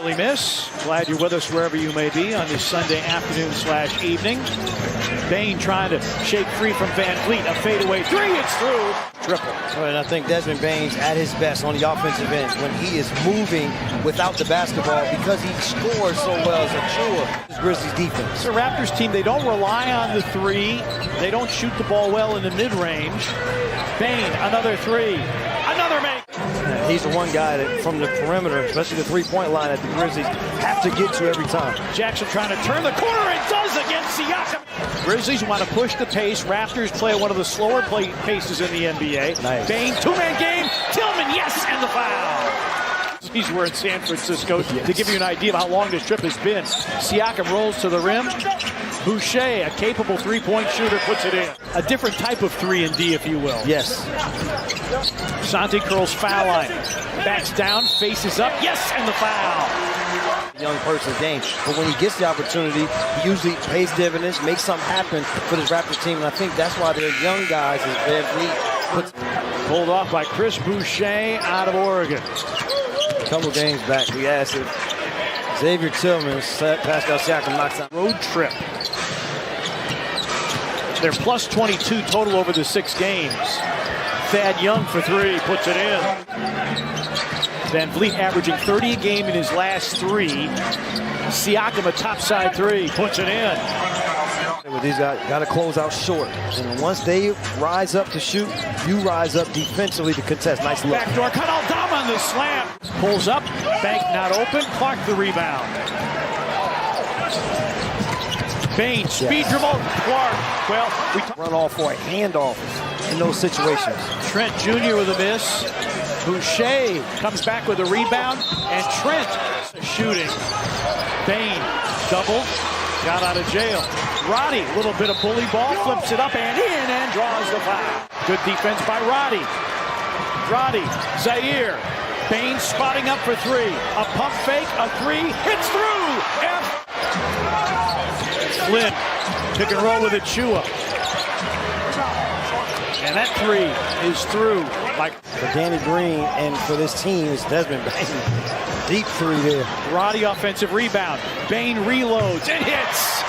Really miss. Glad you're with us wherever you may be on this Sunday afternoon/evening. Bane trying to shake free from Van Vliet. A fadeaway three. It's through. Triple. And I think Desmond Bane's at his best on the offensive end when he is moving without the basketball because he scores so well as a chore. This Grizzlies defense. It's a Raptors team. They don't rely on the three. They don't shoot the ball well in the mid-range. Bane, another three. Another make. He's the one guy that from the perimeter, especially the three-point line, that the Grizzlies have to get to every time. Jackson trying to turn the corner. It does against Siakam. Grizzlies want to push the pace. Raptors play one of the slower paces in the NBA. Nice. Bane, two-man game. Tillman, yes, and the foul. We're in San Francisco to give you an idea of how long this trip has been. Siakam rolls to the rim. Boucher, a capable three-point shooter, puts it in. A different type of 3 and D, if you will. Yes. Santi curls foul line. Backs down, faces up. Yes, and the foul. Young person's game. But when he gets the opportunity, he usually pays dividends, makes something happen for this Raptors team. And I think that's why they're young guys. Pulled off by Chris Boucher out of Oregon. A couple games back, we asked if Xavier Tillman, Pascal Siakam knocks out. Road trip. They're plus 22 total over the 6 games. Thad Young for 3, puts it in. Van Vliet averaging 30 a game in his last 3. Siakam a topside 3, puts it in. These guys got to close out short. And once they rise up to shoot, you rise up defensively to contest. Nice look. Backdoor cut, Aldama on the slam. Pulls up, bank not open, Clark the rebound. Bane, speed dribble, Clark. Well, we run off for a handoff in those situations. Trent Jr. with a miss. Boucher comes back with a rebound, and Trent shooting. Bane, double, got out of jail. Roddy, a little bit of bully ball, flips it up and in and draws the foul. Good defense by Roddy. Roddy, Zaire. Bane spotting up for 3. A pump fake, a 3, hits through. Flynn, pick and roll with Achua. And that 3 is through. For Danny Green and for this team is Desmond Bane. Deep 3 there. Roddy offensive rebound. Bane reloads and hits.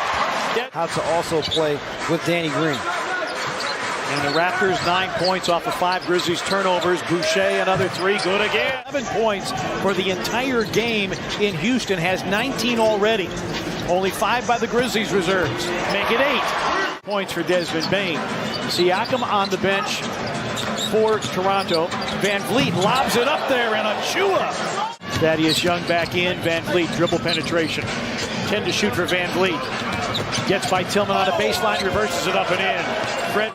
How to also play with Danny Green. And the Raptors 9 points off of 5 Grizzlies turnovers. Boucher another 3, good again. 7 points for the entire game in Houston, has 19 already. Only 5 by the Grizzlies reserves. Make it 8 points for Desmond Bane. Siakam on the bench for Toronto. Van Vliet lobs it up there and Achua. Thaddeus Young back in. Van Vliet dribble penetration. 10 to shoot for Van Vliet. Gets by Tillman on the baseline, reverses it up and in. Fred.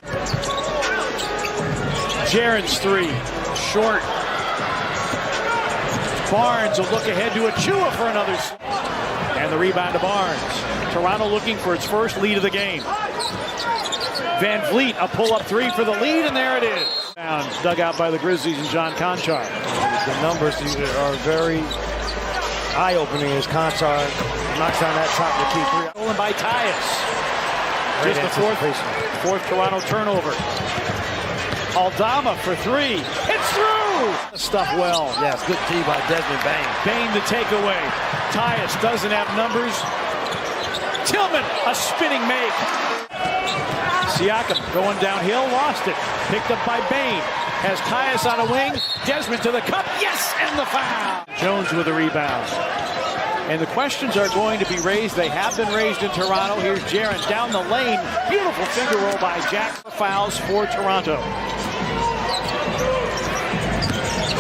Jaren's 3, short. Barnes will look ahead to Achua for another. And the rebound to Barnes. Toronto looking for its first lead of the game. Van Vliet, a pull-up 3 for the lead, and there it is. Dug out by the Grizzlies and John Conchar. The numbers are very eye-opening as Conchar knocks down that top of the key 3. Stolen by Tyus. Just the fourth Toronto turnover. Aldama for 3. It's through! Stuff well. Yes, good tee by Desmond Bane. Bane the takeaway. Tyus doesn't have numbers. Tillman, a spinning make. Siakam going downhill, lost it. Picked up by Bane. Has Tyus on a wing. Desmond to the cup. Yes, and the foul. Jones with a rebound. And the questions are going to be raised. They have been raised in Toronto. Here's Jaren down the lane. Beautiful finger roll by Jack. Fouls for Toronto.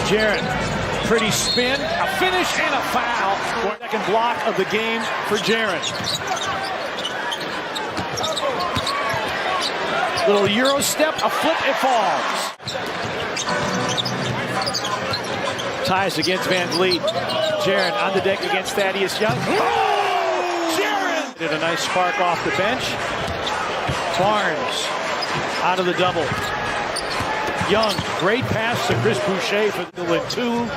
Jaren, pretty spin, a finish, and a foul. Second block of the game for Jaren. Little Euro step, a flip, it falls. Tyus against Van Vliet. Jaren on the deck against Thaddeus Young. Oh! Jaren! Did a nice spark off the bench. Barnes out of the double. Young, great pass to Chris Boucher for the 2.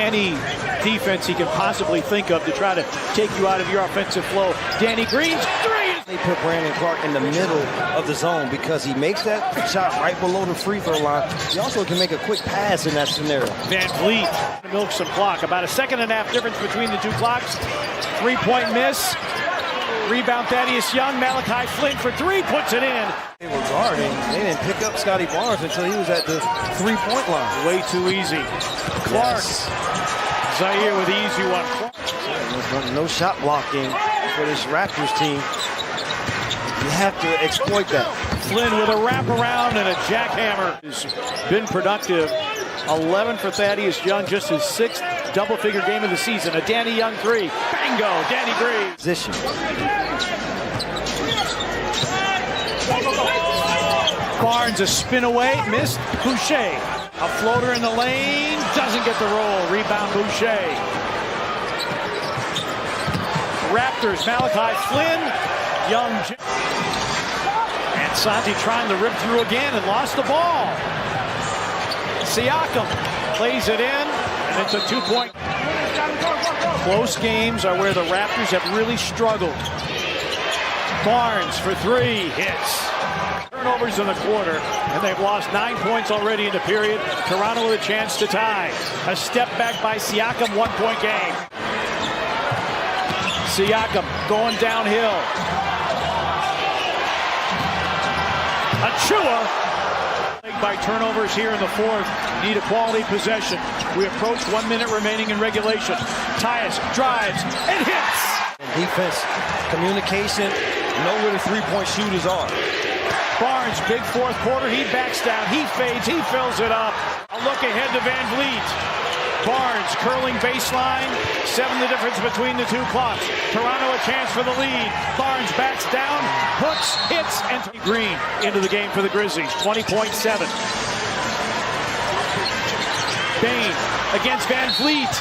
Any defense he can possibly think of to try to take you out of your offensive flow. Danny Green's 3. They put Brandon Clark in the middle of the zone because he makes that shot right below the free throw line. He also can make a quick pass in that scenario. Van Vliet milks some clock. About a second and a half difference between the two clocks. Three-point miss. Rebound Thaddeus Young. Malachi Flynn for three, puts it in. They were guarding. They didn't pick up Scotty Barnes until he was at the three-point line. Way too easy. Clark. Yes. Zaire with the easy one. No shot blocking for this Raptors team. You have to exploit that. Flynn with a wraparound and a jackhammer. Has been productive. 11 for Thaddeus Young, just his sixth double-figure game of the season. A Danny Young three. Bingo, Danny Green. Position. Barnes a spin away, missed. Boucher. A floater in the lane, doesn't get the roll. Rebound Boucher. Raptors, Malachi Flynn. Young. And Santi trying to rip through again and lost the ball. Siakam plays it in, and it's a two-point. Close games are where the Raptors have really struggled. Barnes for three, hits. Turnovers in the quarter, and they've lost 9 points already in the period. Toronto with a chance to tie. A step back by Siakam, 1 point game. Siakam going downhill. Achua by turnovers here in the fourth. Need a quality possession. We approach 1 minute remaining in regulation. Tyus drives and hits. Defense, communication, know where the three-point shooters are. Barnes, big fourth quarter. He backs down. He fades. He fills it up. A look ahead to Van Vliet. Barnes curling baseline. 7 the difference between the two clocks. Toronto a chance for the lead. Barnes backs down, hooks, hits, and Green into the game for the Grizzlies. 20.7. Bane against Van Vliet.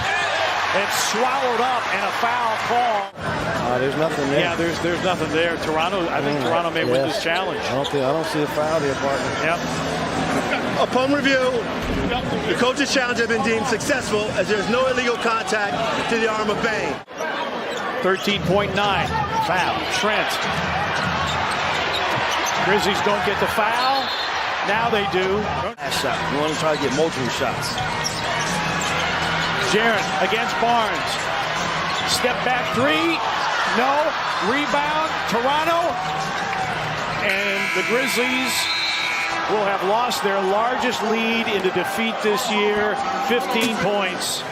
It's swallowed up and a foul call. There's nothing there. Yeah, there's nothing there. Toronto, I think Toronto may win this challenge. I don't see a foul there, partner. Yep. Upon review, the coach's challenge has been deemed successful as there's no illegal contact to the arm of Bane. 13.9. Foul. Trent. Grizzlies don't get the foul. Now they do. Last shot. You want to try to get multiple shots. Jaren against Barnes. Step back three. No. Rebound. Toronto. And the Grizzlies will have lost their largest lead in the defeat this year. 15 points.